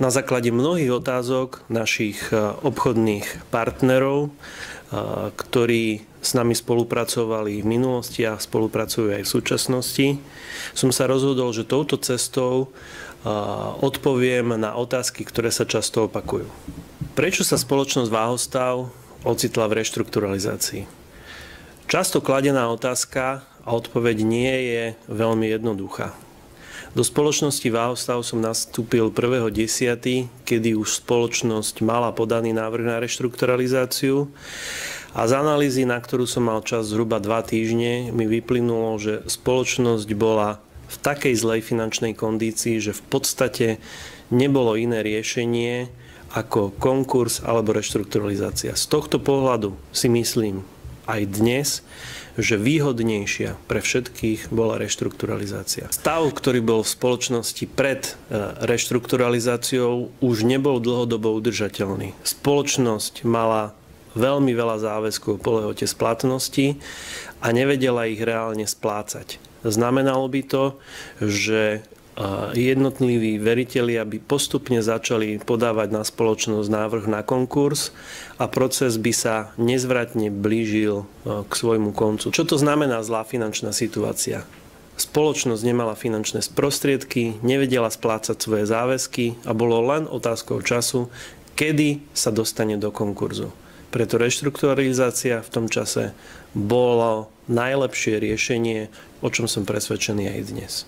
Na základe mnohých otázok našich obchodných partnerov, ktorí s nami spolupracovali v minulosti a spolupracujú aj v súčasnosti, som sa rozhodol, že touto cestou odpoviem na otázky, ktoré sa často opakujú. Prečo sa spoločnosť Váhostav ocitla v reštrukturalizácii? Často kladená otázka a odpoveď nie je veľmi jednoduchá. Do spoločnosti Váhostav som nastúpil 1.10., kedy už spoločnosť mala podaný návrh na reštrukturalizáciu a z analýzy, na ktorú som mal čas zhruba 2 týždne, mi vyplynulo, že spoločnosť bola v takej zlej finančnej kondícii, že v podstate nebolo iné riešenie ako konkurs alebo reštrukturalizácia. Z tohto pohľadu si myslím aj dnes, že výhodnejšia pre všetkých bola reštrukturalizácia. Stav, ktorý bol v spoločnosti pred reštrukturalizáciou, už nebol dlhodobo udržateľný. Spoločnosť mala veľmi veľa záväzkov po lehote splatnosti a nevedela ich reálne splácať. Znamenalo by to, že jednotliví veritelia by postupne začali podávať na spoločnosť návrh na konkurs a proces by sa nezvratne blížil k svojmu koncu. Čo to znamená zlá finančná situácia? Spoločnosť nemala finančné prostriedky, nevedela splácať svoje záväzky a bolo len otázkou času, kedy sa dostane do konkurzu. Preto reštrukturalizácia v tom čase bolo najlepšie riešenie, o čom som presvedčený aj dnes.